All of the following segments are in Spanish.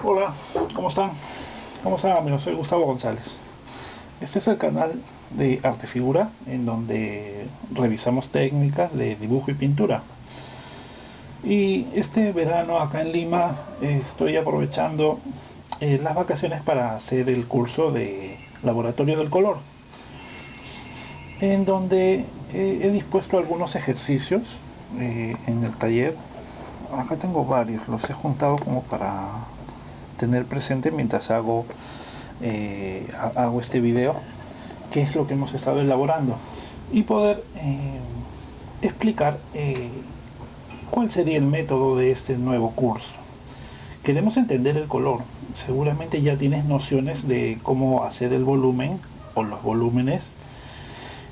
Hola, ¿cómo están? ¿Cómo están, amigos? Soy Gustavo González. Este es el canal de Artefigura, en donde revisamos técnicas de dibujo y pintura. Y este verano acá en Lima estoy aprovechando las vacaciones para hacer el curso de Laboratorio del Color, en donde he dispuesto algunos ejercicios en el taller. Acá tengo varios, los he juntado como para tener presente mientras hago este video, qué es lo que hemos estado elaborando, y poder explicar cuál sería el método de este nuevo curso. Queremos entender el color. Seguramente ya tienes nociones de cómo hacer el volumen o los volúmenes.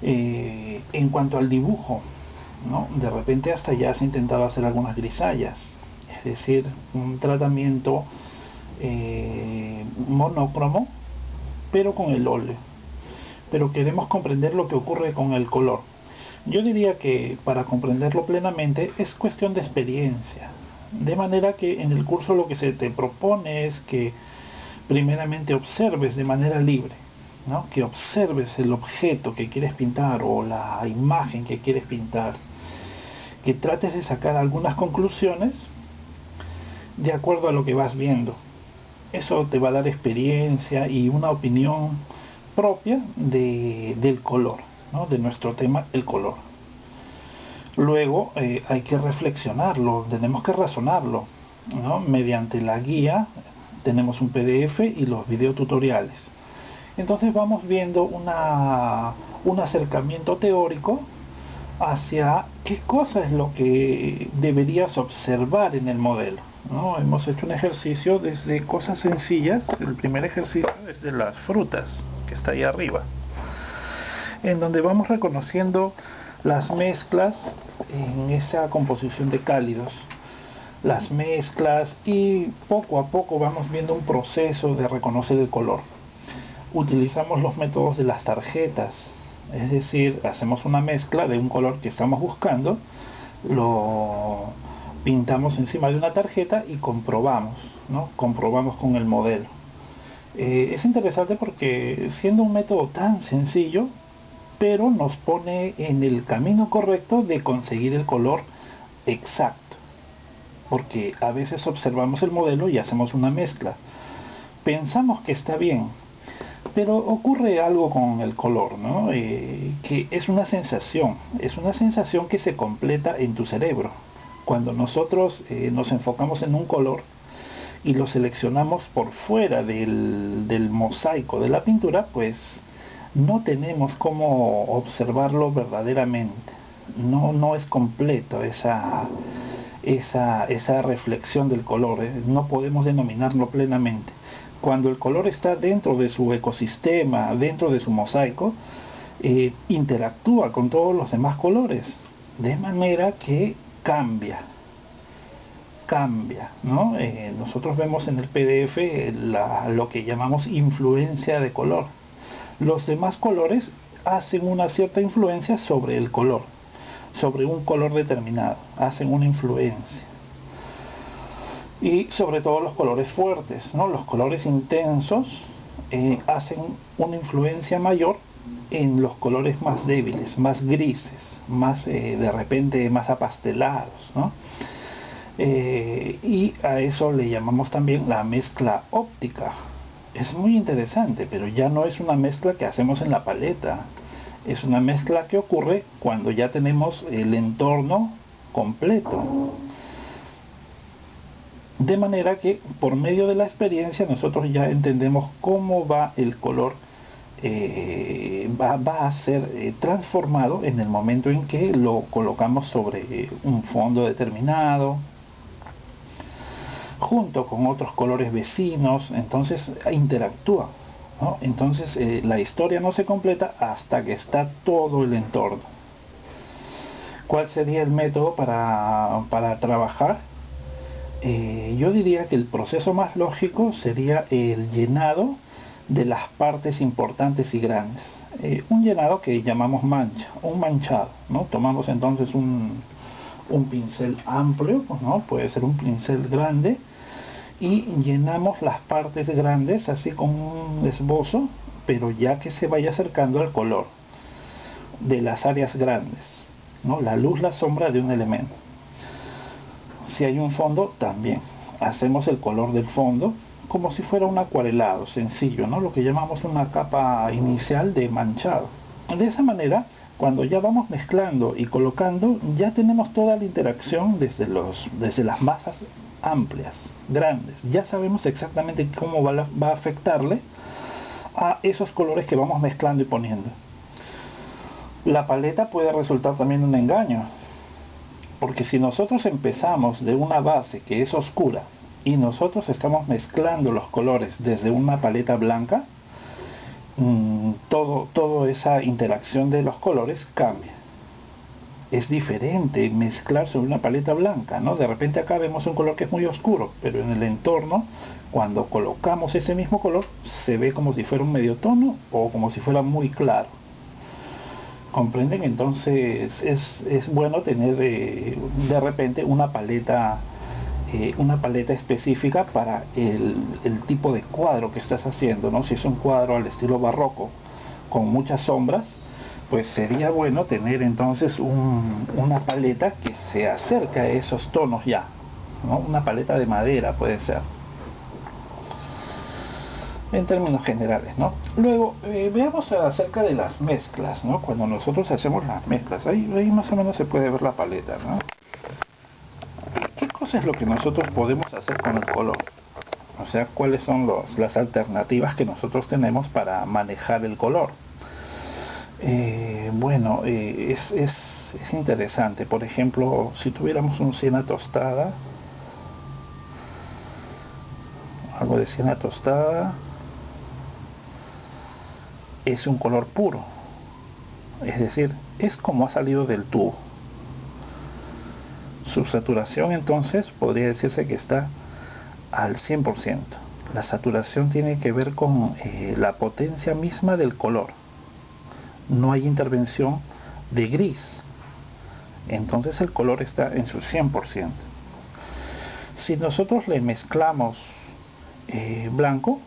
En cuanto al dibujo, ¿no? De repente hasta ya has intentado hacer algunas grisallas, es decir, un tratamiento monócromo, pero con el óleo. Pero queremos comprender lo que ocurre con el color. Yo diría que para comprenderlo plenamente es cuestión de experiencia, de manera que en el curso lo que se te propone es que primeramente observes de manera libre, ¿no? Que observes el objeto que quieres pintar o la imagen que quieres pintar, que trates de sacar algunas conclusiones de acuerdo a lo que vas viendo. Eso te va a dar experiencia y una opinión propia del color, ¿no? De nuestro tema, el color. Luego hay que reflexionarlo, tenemos que razonarlo, ¿no? Mediante la guía tenemos un PDF y los videotutoriales. Entonces vamos viendo un acercamiento teórico hacia qué cosa es lo que deberías observar en el modelo, ¿no? Hemos hecho un ejercicio desde cosas sencillas. El primer ejercicio es de las frutas, que está ahí arriba, en donde vamos reconociendo las mezclas en esa composición de cálidos, las mezclas, y poco a poco vamos viendo un proceso de reconocer el color. Utilizamos los métodos de las tarjetas, es decir, hacemos una mezcla de un color que estamos buscando, lo pintamos encima de una tarjeta y comprobamos, ¿no? Comprobamos con el modelo. Es interesante porque siendo un método tan sencillo, pero nos pone en el camino correcto de conseguir el color exacto, porque a veces observamos el modelo y hacemos una mezcla, pensamos que está bien, pero ocurre algo con el color, ¿no? Que es una sensación que se completa en tu cerebro. Cuando nosotros nos enfocamos en un color y lo seleccionamos por fuera del mosaico de la pintura, pues no tenemos cómo observarlo verdaderamente. No es completo esa reflexión del color, no podemos denominarlo plenamente. Cuando el color está dentro de su ecosistema, dentro de su mosaico, interactúa con todos los demás colores, de manera que cambia, ¿no? Nosotros vemos en el PDF lo que llamamos influencia de color. Los demás colores hacen una cierta influencia sobre el color, sobre un color determinado, hacen una influencia. Y sobre todo los colores fuertes, ¿no? Los colores intensos hacen una influencia mayor en los colores más débiles, más grises, más de repente más apastelados, ¿no? Y a eso le llamamos también la mezcla óptica. Es muy interesante, pero ya no es una mezcla que hacemos en la paleta, es una mezcla que ocurre cuando ya tenemos el entorno completo. De manera que por medio de la experiencia nosotros ya entendemos cómo va el color, va a ser transformado en el momento en que lo colocamos sobre un fondo determinado, junto con otros colores vecinos. Entonces interactúa, ¿no? Entonces la historia no se completa hasta que está todo el entorno. ¿Cuál sería el método para trabajar? Yo diría que el proceso más lógico sería el llenado de las partes importantes y grandes. Un llenado que llamamos mancha, un manchado, ¿no? Tomamos entonces un pincel amplio, ¿no? Puede ser un pincel grande, y llenamos las partes grandes así con un esbozo, pero ya que se vaya acercando al color de las áreas grandes, ¿no? La luz, la sombra de un elemento. Si hay un fondo, también hacemos el color del fondo como si fuera un acuarelado sencillo, ¿no? Lo que llamamos una capa inicial de manchado. De esa manera, cuando ya vamos mezclando y colocando, ya tenemos toda la interacción desde las masas amplias, grandes. Ya sabemos exactamente cómo va a afectarle a esos colores que vamos mezclando y poniendo. La paleta puede resultar también un engaño, porque si nosotros empezamos de una base que es oscura y nosotros estamos mezclando los colores desde una paleta blanca, toda esa interacción de los colores cambia. Es diferente mezclar sobre una paleta blanca, ¿no? De repente acá vemos un color que es muy oscuro, pero en el entorno, cuando colocamos ese mismo color, se ve como si fuera un medio tono o como si fuera muy claro. ¿Comprenden? Entonces es bueno tener de repente una paleta específica para el tipo de cuadro que estás haciendo, ¿no? Si es un cuadro al estilo barroco con muchas sombras, pues sería bueno tener entonces una paleta que se acerque a esos tonos ya, ¿no? Una paleta de madera puede ser, en términos generales, ¿no? Luego, veamos acerca de las mezclas, ¿no? Cuando nosotros hacemos las mezclas, ahí más o menos se puede ver la paleta, ¿no? ¿Qué cosa es lo que nosotros podemos hacer con el color? O sea, ¿cuáles son las alternativas que nosotros tenemos para manejar el color? Bueno, es interesante. Por ejemplo, si tuviéramos un siena tostada, algo de siena tostada, es un color puro, es decir, es como ha salido del tubo. Su saturación entonces podría decirse que está al 100%. La saturación tiene que ver con la potencia misma del color. No hay intervención de gris. Entonces el color está en su 100%. Si nosotros le mezclamos blanco,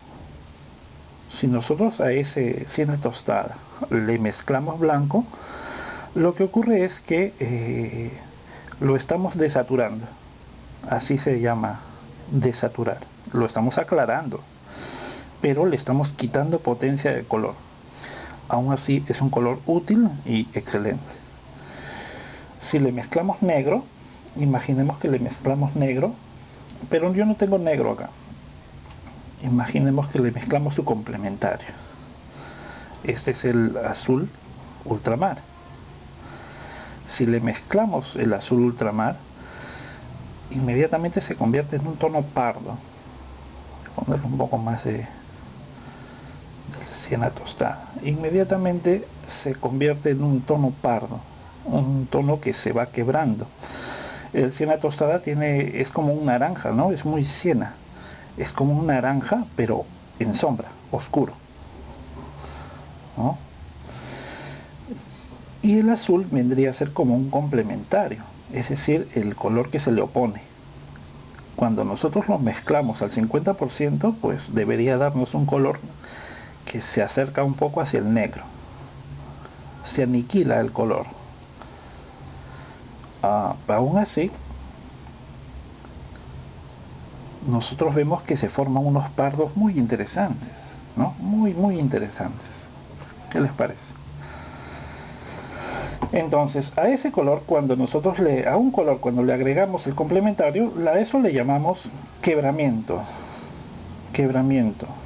si nosotros a ese siena tostada le mezclamos blanco, lo que ocurre es que lo estamos desaturando. Así se llama, desaturar. Lo estamos aclarando, pero le estamos quitando potencia de color. Aún así es un color útil y excelente. Si le mezclamos negro, imaginemos que le mezclamos negro, pero yo no tengo negro acá. Imaginemos que le mezclamos su complementario. Este es el azul ultramar. Si le mezclamos el azul ultramar, inmediatamente se convierte en un tono pardo. Voy a ponerle un poco más de siena tostada. Inmediatamente se convierte en un tono pardo, un tono que se va quebrando. El siena tostada es como un naranja, ¿no? Es muy siena. Es como un naranja, pero en sombra, oscuro, ¿no? Y el azul vendría a ser como un complementario, es decir, el color que se le opone. Cuando nosotros los mezclamos al 50%, pues debería darnos un color que se acerca un poco hacia el negro. Se aniquila el color. Aún así, nosotros vemos que se forman unos pardos muy interesantes, ¿no? Muy interesantes. ¿Qué les parece? Entonces, a ese color, a un color cuando le agregamos el complementario, a eso le llamamos quebramiento,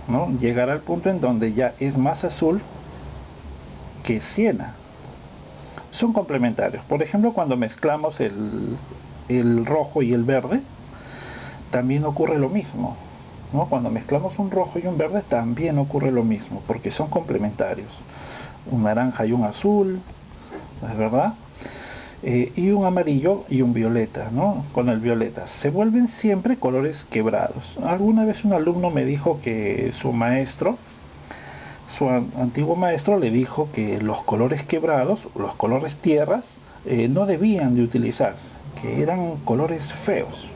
¿no? Llegar al punto en donde ya es más azul que siena. Son complementarios. Por ejemplo, cuando mezclamos el rojo y el verde, también ocurre lo mismo, ¿no? Cuando mezclamos un rojo y un verde también ocurre lo mismo, porque son complementarios. Un naranja y un azul, ¿es verdad? Y un amarillo y un violeta, ¿no? Con el violeta se vuelven siempre colores quebrados. Alguna vez un alumno me dijo que su antiguo maestro le dijo que los colores quebrados, los colores tierras, no debían de utilizarse, que eran colores feos.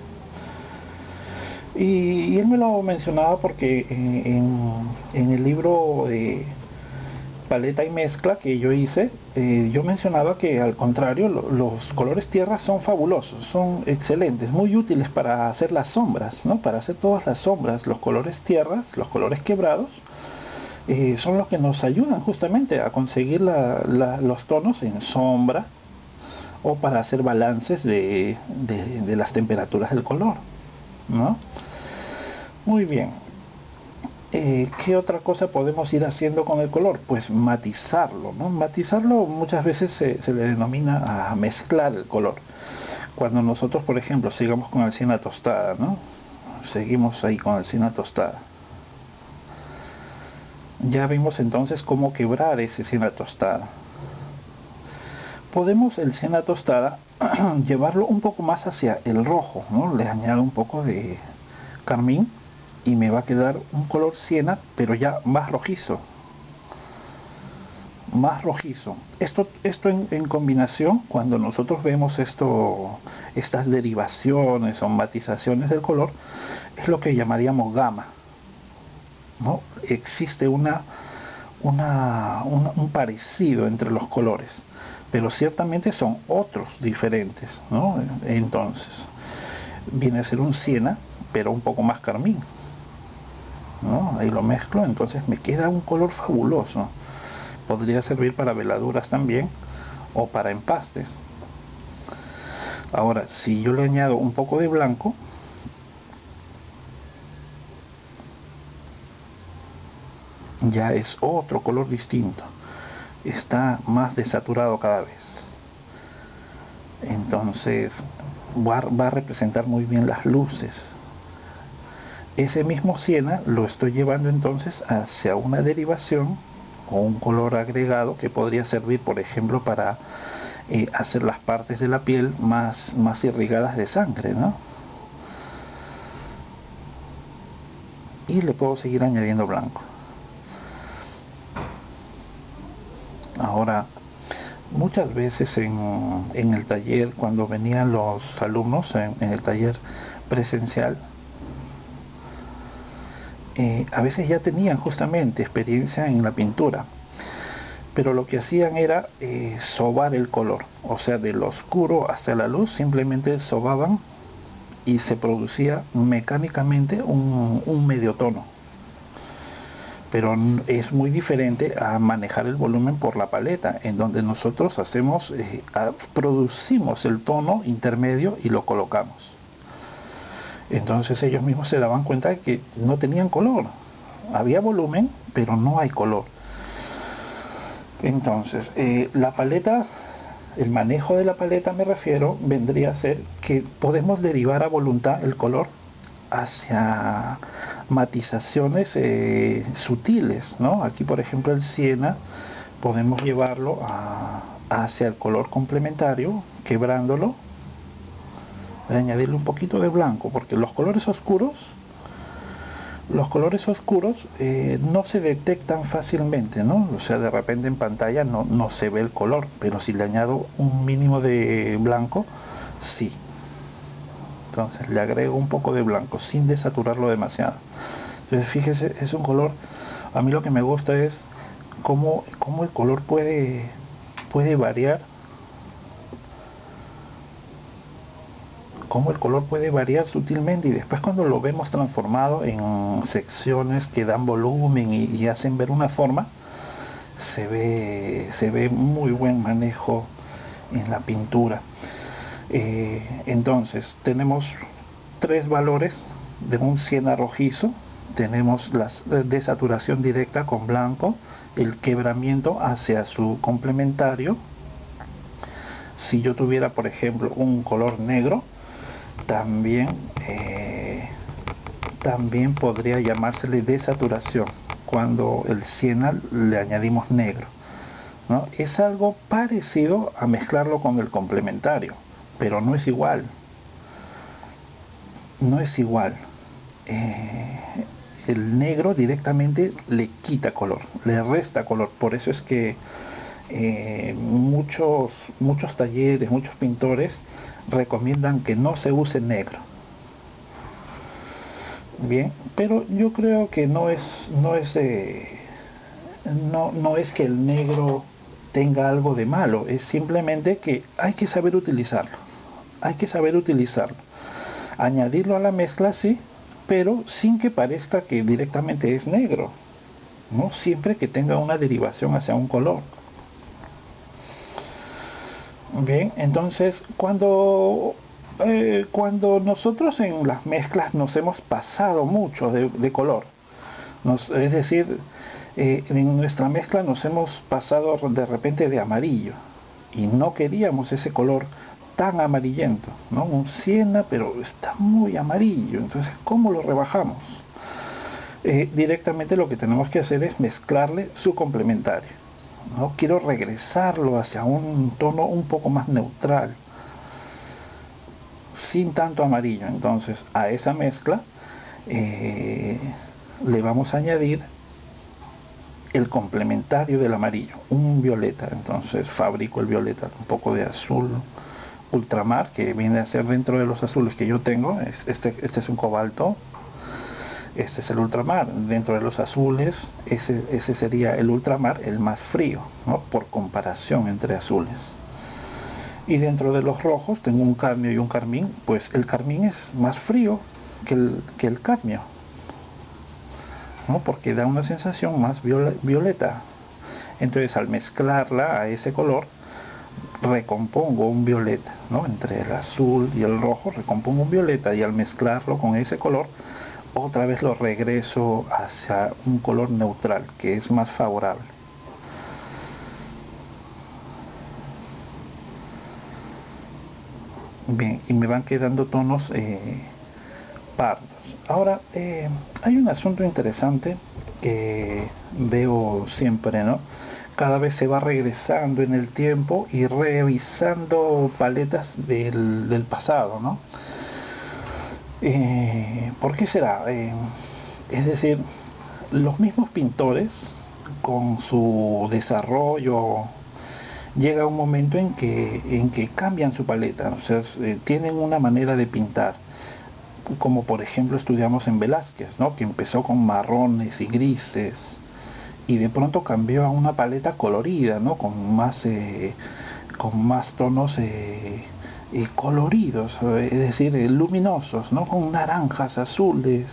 Y él me lo mencionaba porque en el libro de paleta y mezcla que yo hice, yo mencionaba que al contrario, los colores tierra son fabulosos, son excelentes, muy útiles para hacer las sombras, ¿no? Para hacer todas las sombras. Los colores tierras, los colores quebrados, son los que nos ayudan justamente a conseguir los tonos en sombra o para hacer balances de las temperaturas del color, ¿no? Muy bien. ¿Qué otra cosa podemos ir haciendo con el color? Pues matizarlo, ¿no? Matizarlo muchas veces se le denomina a mezclar el color. Cuando nosotros, por ejemplo, sigamos con el siena tostada, ¿no? Seguimos ahí con el siena tostada. Ya vimos entonces cómo quebrar ese siena tostada. Podemos el siena tostada llevarlo un poco más hacia el rojo, ¿no? Le añado un poco de carmín y me va a quedar un color siena, pero ya más rojizo. Más rojizo. Esto en combinación, cuando nosotros vemos estas derivaciones o matizaciones del color, es lo que llamaríamos gama, ¿no? Existe un parecido entre los colores, pero ciertamente son otros diferentes, ¿no? Entonces, viene a ser un siena, pero un poco más carmín, ¿no? Ahí lo mezclo, entonces me queda un color fabuloso. Podría servir para veladuras también o para empastes. Ahora, si yo le añado un poco de blanco, ya es otro color distinto, está más desaturado cada vez, entonces va a representar muy bien las luces. Ese mismo siena lo estoy llevando entonces hacia una derivación o un color agregado que podría servir, por ejemplo, para hacer las partes de la piel más irrigadas de sangre, ¿no? Y le puedo seguir añadiendo blanco. Ahora, muchas veces en el taller, cuando venían los alumnos en el taller presencial, a veces ya tenían justamente experiencia en la pintura, pero lo que hacían era sobar el color, o sea, de lo oscuro hasta la luz, simplemente sobaban y se producía mecánicamente un medio tono. Pero es muy diferente a manejar el volumen por la paleta, en donde nosotros producimos el tono intermedio y lo colocamos. Entonces ellos mismos se daban cuenta de que no tenían color, había volumen pero no hay color. Entonces la paleta, el manejo de la paleta, me refiero, vendría a ser que podemos derivar a voluntad el color hacia matizaciones sutiles, ¿no? Aquí, por ejemplo, el siena podemos llevarlo hacia el color complementario, quebrándolo, añadirle un poquito de blanco, porque los colores oscuros no se detectan fácilmente, ¿no? O sea, de repente en pantalla no se ve el color, pero si le añado un mínimo de blanco, sí. Entonces le agrego un poco de blanco sin desaturarlo demasiado. Entonces fíjese, es un color, a mí lo que me gusta es cómo el color puede variar, cómo el color puede variar sutilmente, y después cuando lo vemos transformado en secciones que dan volumen y hacen ver una forma, se ve muy buen manejo en la pintura. Entonces tenemos tres valores de un siena rojizo. Tenemos la desaturación directa con blanco, el quebramiento hacia su complementario. Si yo tuviera, por ejemplo, un color negro, también podría llamársele desaturación cuando el siena le añadimos negro, ¿no? Es algo parecido a mezclarlo con el complementario, pero no es igual. El negro directamente le quita color, le resta color. Por eso es que muchos talleres, muchos pintores recomiendan que no se use negro. Bien, pero yo creo que no es que el negro tenga algo de malo, es simplemente que hay que saber utilizarlo, hay que saber utilizarlo, añadirlo a la mezcla sí, pero sin que parezca que directamente es negro, ¿no? Siempre que tenga una derivación hacia un color. Bien, entonces cuando nosotros en las mezclas nos hemos pasado mucho de color, es decir, en nuestra mezcla nos hemos pasado de repente de amarillo y no queríamos ese color tan amarillento, ¿no? Un siena, pero está muy amarillo, entonces ¿cómo lo rebajamos? Directamente lo que tenemos que hacer es mezclarle su complementario, ¿no? Quiero regresarlo hacia un tono un poco más neutral, sin tanto amarillo. Entonces a esa mezcla le vamos a añadir el complementario del amarillo, un violeta. Entonces fabrico el violeta, un poco de azul ultramar, que viene a ser dentro de los azules que yo tengo. Este es un cobalto, este es el ultramar. Dentro de los azules, ese sería el ultramar, el más frío, ¿no? Por comparación entre azules. Y dentro de los rojos tengo un cadmio y un carmín. Pues el carmín es más frío que el cadmio, ¿no? Porque da una sensación más violeta. Entonces al mezclarla a ese color recompongo un violeta, ¿no? Entre el azul y el rojo recompongo un violeta, y al mezclarlo con ese color otra vez lo regreso hacia un color neutral que es más favorable. Bien, y me van quedando tonos pardos. Ahora, hay un asunto interesante que veo siempre, ¿no? Cada vez se va regresando en el tiempo y revisando paletas del pasado, ¿no? ¿Por qué será? Es decir, los mismos pintores, con su desarrollo, llega un momento en que cambian su paleta, o sea, tienen una manera de pintar, como por ejemplo estudiamos en Velázquez, ¿no? Que empezó con marrones y grises y de pronto cambió a una paleta colorida, ¿no? Con más tonos coloridos, es decir, luminosos, ¿no? Con naranjas, azules.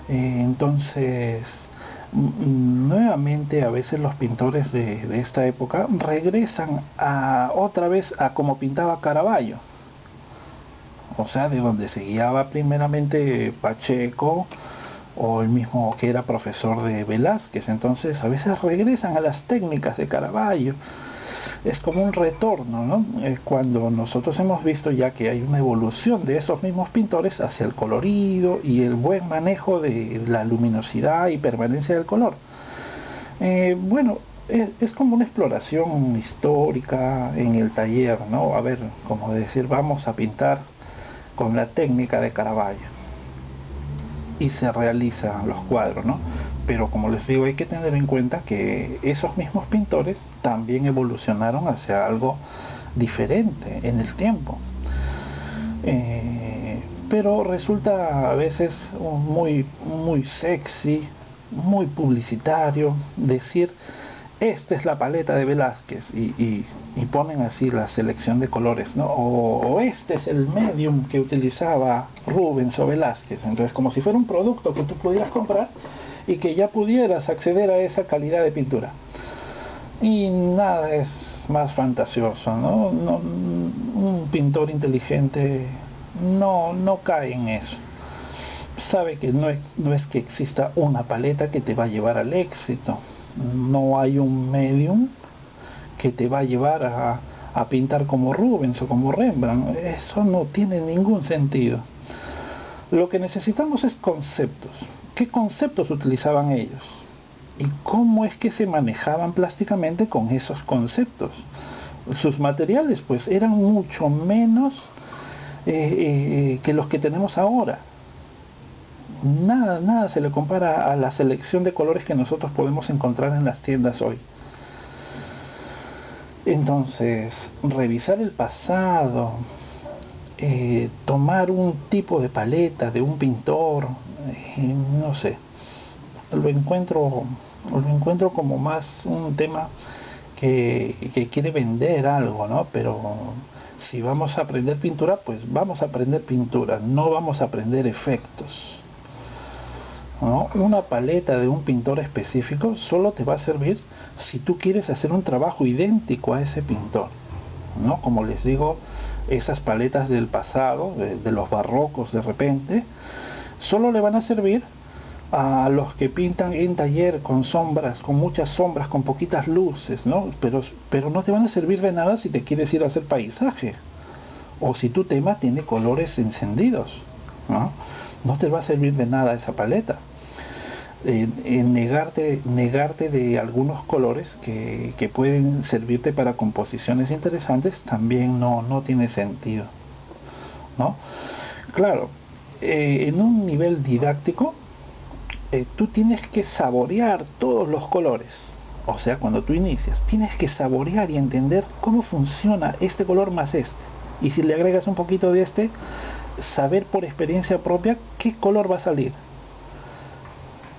Entonces, nuevamente a veces los pintores de esta época regresan otra vez a como pintaba Caravaggio, o sea, de donde se guiaba primeramente Pacheco o el mismo que era profesor de Velázquez. Entonces a veces regresan a las técnicas de Caravaggio. Es como un retorno, ¿no? Cuando nosotros hemos visto ya que hay una evolución de esos mismos pintores hacia el colorido y el buen manejo de la luminosidad y permanencia del color. Bueno, es como una exploración histórica en el taller, ¿no? A ver, como decir, vamos a pintar con la técnica de Caravaggio y se realizan los cuadros, ¿no? Pero como les digo, hay que tener en cuenta que esos mismos pintores también evolucionaron hacia algo diferente en el tiempo. Pero resulta a veces muy sexy, muy publicitario decir esta es la paleta de Velázquez y ponen así la selección de colores, ¿no? O este es el medium que utilizaba Rubens o Velázquez. Entonces, como si fuera un producto que tú pudieras comprar y que ya pudieras acceder a esa calidad de pintura. Y nada es más fantasioso, ¿no? Un pintor inteligente no cae en eso. Sabe que no es que exista una paleta que te va a llevar al éxito. No hay un medium que te va a llevar a pintar como Rubens o como Rembrandt. Eso no tiene ningún sentido. Lo que necesitamos es conceptos. ¿Qué conceptos utilizaban ellos? ¿Y cómo es que se manejaban plásticamente con esos conceptos? Sus materiales pues eran mucho menos que los que tenemos ahora. Nada se le compara a la selección de colores que nosotros podemos encontrar en las tiendas hoy. Entonces, revisar el pasado, tomar un tipo de paleta de un pintor, no sé, lo encuentro como más un tema que quiere vender algo, ¿no? Pero si vamos a aprender pintura, pues vamos a aprender pintura, no vamos a aprender efectos, ¿no? Una paleta de un pintor específico solo te va a servir si tú quieres hacer un trabajo idéntico a ese pintor, ¿no? Como les digo, esas paletas del pasado, de los barrocos de repente, solo le van a servir a los que pintan en taller con sombras, con muchas sombras, con poquitas luces, ¿no? Pero no te van a servir de nada si te quieres ir a hacer paisaje, o si tu tema tiene colores encendidos, ¿no? No te va a servir de nada esa paleta. Negarte de algunos colores que pueden servirte para composiciones interesantes también no tiene sentido, ¿no? Claro, en un nivel didáctico, tú tienes que saborear todos los colores. O sea, cuando tú inicias, tienes que saborear y entender cómo funciona este color más este. Y si le agregas un poquito de este, saber por experiencia propia qué color va a salir.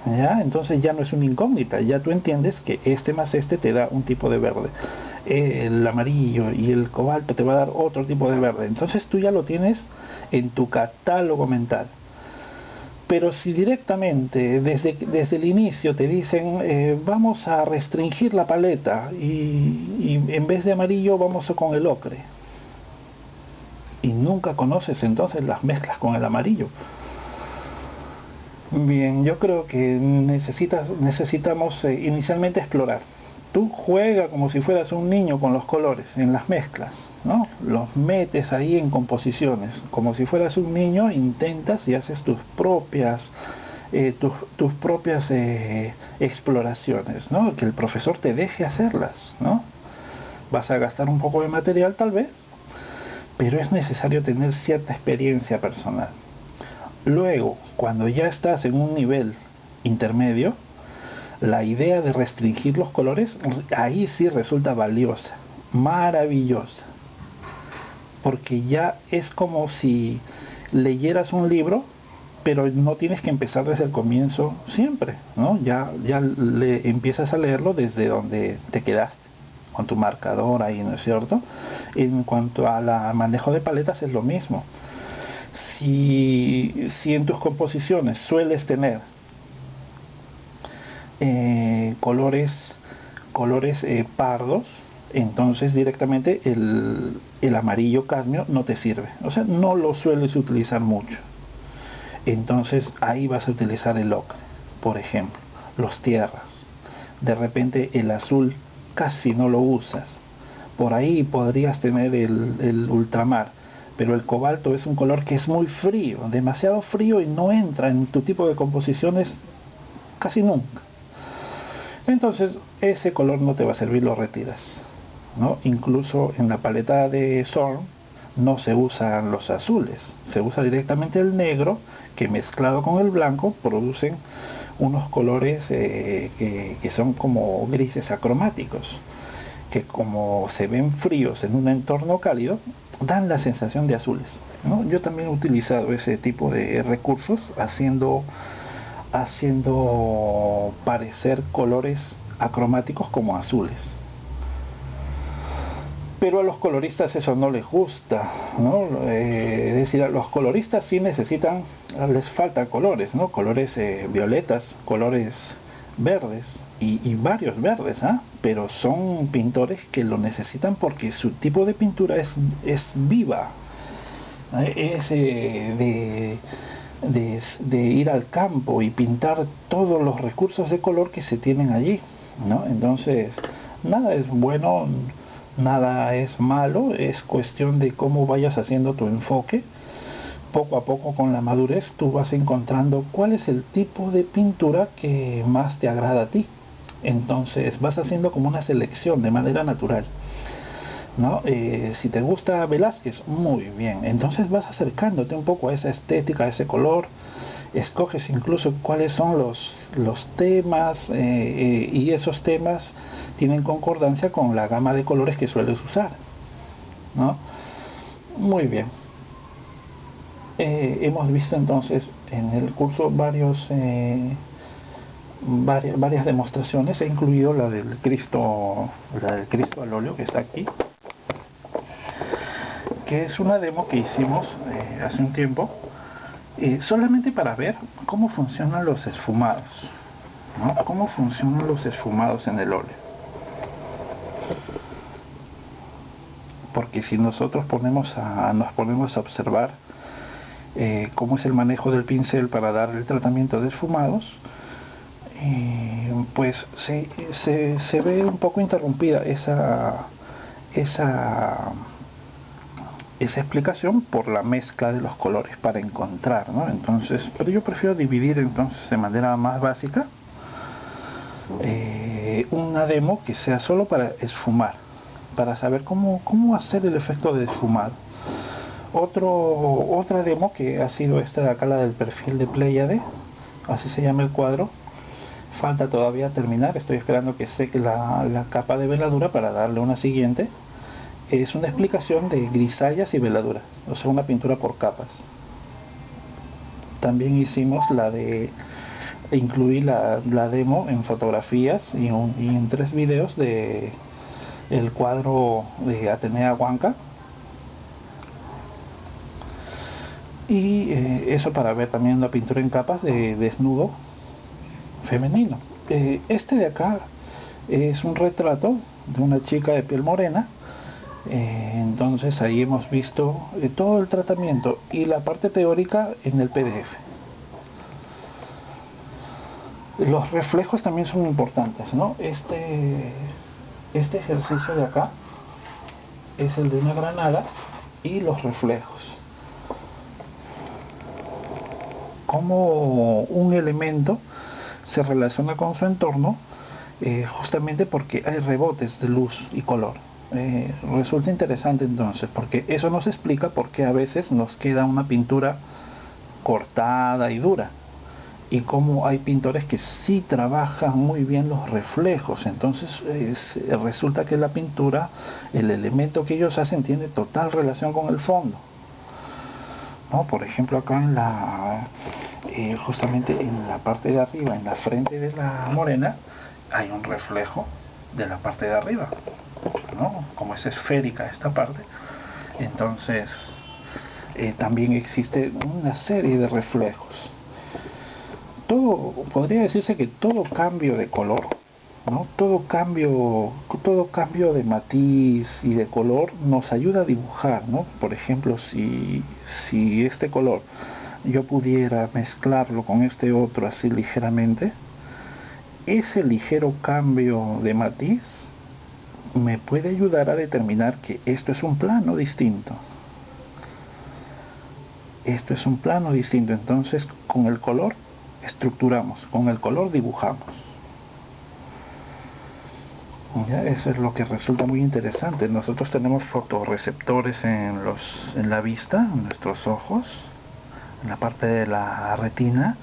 ¿Ya? Entonces ya no es una incógnita, ya tú entiendes que este más este te da un tipo de verde. El amarillo y el cobalto te va a dar otro tipo de verde. Entonces tú ya lo tienes en tu catálogo mental. Pero si directamente desde el inicio te dicen vamos a restringir la paleta y en vez de amarillo vamos con el ocre, y nunca conoces entonces las mezclas con el amarillo, bien, yo creo que necesitamos inicialmente explorar. Tú juega como si fueras un niño con los colores en las mezclas, ¿no? Los metes ahí en composiciones, como si fueras un niño, intentas y haces tus propias exploraciones, ¿no? Que el profesor te deje hacerlas, ¿no? Vas a gastar un poco de material tal vez, pero es necesario tener cierta experiencia personal. Luego, cuando ya estás en un nivel intermedio, la idea de restringir los colores, ahí sí resulta valiosa, maravillosa, porque ya es como si leyeras un libro, pero no tienes que empezar desde el comienzo siempre, ¿no? Ya empiezas a leerlo desde donde te quedaste, con tu marcador ahí, ¿no es cierto? En cuanto al manejo de paletas es lo mismo. Si en tus composiciones sueles tener colores pardos, entonces directamente el amarillo cadmio no te sirve, o sea, no lo sueles utilizar mucho. Entonces ahí vas a utilizar el ocre, por ejemplo, los tierras. De repente el azul casi no lo usas. Por ahí podrías tener el ultramar, pero el cobalto es un color que es muy frío, demasiado frío, y no entra en tu tipo de composiciones casi nunca. Entonces ese color no te va a servir, lo retiras, ¿no? Incluso en la paleta de Zorn no se usan los azules, se usa directamente el negro, que mezclado con el blanco producen unos colores que son como grises acromáticos, que como se ven fríos en un entorno cálido, dan la sensación de azules, ¿no? Yo también he utilizado ese tipo de recursos haciendo parecer colores acromáticos como azules. Pero a los coloristas eso no les gusta, ¿no? Es decir, a los coloristas sí necesitan, les faltan colores, ¿no? Colores violetas, colores verdes y varios verdes, ¿eh? Pero son pintores que lo necesitan porque su tipo de pintura es viva, es de ir al campo y pintar todos los recursos de color que se tienen allí, ¿no? Entonces, nada es bueno, nada es malo, es cuestión de cómo vayas haciendo tu enfoque. Poco a poco, con la madurez, tú vas encontrando cuál es el tipo de pintura que más te agrada a ti. Entonces vas haciendo como una selección de manera natural, ¿no? Si te gusta Velázquez, muy bien, entonces vas acercándote un poco a esa estética, a ese color, escoges incluso cuáles son los temas, y esos temas tienen concordancia con la gama de colores que sueles usar, ¿no? Muy bien. hemos visto entonces en el curso varias demostraciones. He incluido la del Cristo al óleo, que está aquí, que es una demo que hicimos hace un tiempo, solamente para ver cómo funcionan los esfumados, ¿no? Cómo funcionan los esfumados en el óleo. Porque si nosotros nos ponemos a observar cómo es el manejo del pincel para dar el tratamiento de esfumados, pues se ve un poco interrumpida esa explicación por la mezcla de los colores para encontrar, ¿no? Entonces, pero yo prefiero dividir entonces de manera más básica una demo que sea solo para esfumar, para saber cómo hacer el efecto de esfumado. Otra demo que ha sido esta de acá, la del perfil de Pléyade, así se llama el cuadro. Falta todavía terminar, estoy esperando que seque la capa de veladura para darle una siguiente. Es una explicación de grisallas y veladura, o sea, una pintura por capas. También hicimos incluí la demo en fotografías y en 3 videos de el cuadro de Atenea Huanca. Y eso para ver también la pintura en capas de desnudo femenino. Este de acá es un retrato de una chica de piel morena. Entonces ahí hemos visto todo el tratamiento y la parte teórica en el PDF. Los reflejos también son importantes, ¿no? Este ejercicio de acá es el de una granada y los reflejos. Cómo un elemento se relaciona con su entorno, justamente porque hay rebotes de luz y color. Resulta interesante entonces, porque eso nos explica por qué a veces nos queda una pintura cortada y dura, y cómo hay pintores que sí trabajan muy bien los reflejos. Entonces resulta que la pintura, el elemento que ellos hacen, tiene total relación con el fondo, ¿no? Por ejemplo, acá justamente en la parte de arriba, en la frente de la morena, hay un reflejo de la parte de arriba, ¿no? Como es esférica esta parte, entonces también existe una serie de reflejos. Podría decirse que todo cambio de color, ¿no? Todo cambio de matiz y de color nos ayuda a dibujar, ¿no? Por ejemplo, si este color yo pudiera mezclarlo con este otro así ligeramente, ese ligero cambio de matiz me puede ayudar a determinar que esto es un plano distinto. Esto es un plano distinto. Entonces, con el color estructuramos, con el color dibujamos. ¿Ya? Eso es lo que resulta muy interesante. Nosotros tenemos fotorreceptores en la vista, en nuestros ojos, en la parte de la retina,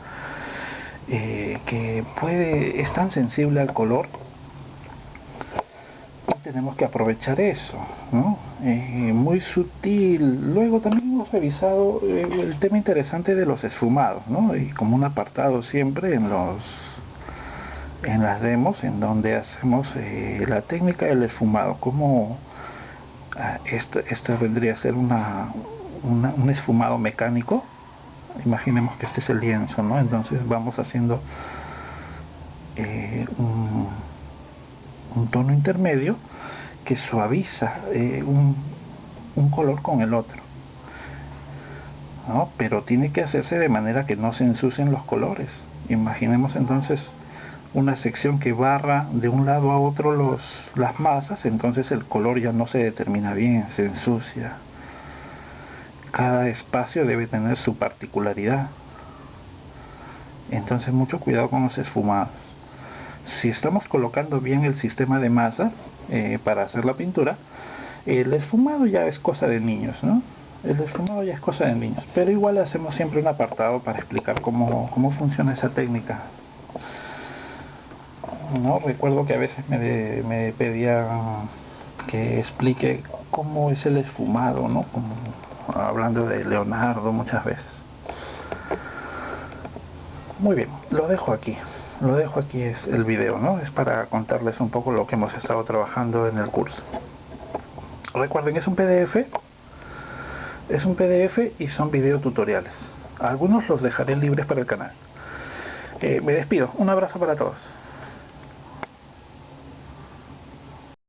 que es tan sensible al color, y tenemos que aprovechar eso, ¿no? Muy sutil. Luego también hemos revisado el tema interesante de los esfumados, ¿no? Y como un apartado siempre en las demos, en donde hacemos la técnica del esfumado, como esto vendría a ser un esfumado mecánico. Imaginemos que este es el lienzo, ¿no? Entonces vamos haciendo un tono intermedio que suaviza un color con el otro, ¿no? Pero tiene que hacerse de manera que no se ensucien los colores. Imaginemos entonces una sección que barra de un lado a otro las masas, entonces el color ya no se determina bien, se ensucia. Cada espacio debe tener su particularidad. Entonces mucho cuidado con los esfumados. Si estamos colocando bien el sistema de masas para hacer la pintura, el esfumado ya es cosa de niños, ¿no? El esfumado ya es cosa de niños, pero igual hacemos siempre un apartado para explicar cómo funciona esa técnica, ¿no? Recuerdo que a veces me pedían que explique cómo es el esfumado, ¿no? hablando de Leonardo muchas veces. Muy bien, lo dejo aquí es el video, ¿no? Es para contarles un poco lo que hemos estado trabajando en el curso. Recuerden, es un PDF y son videotutoriales. Algunos los dejaré libres para el canal. Me despido, un abrazo para todos.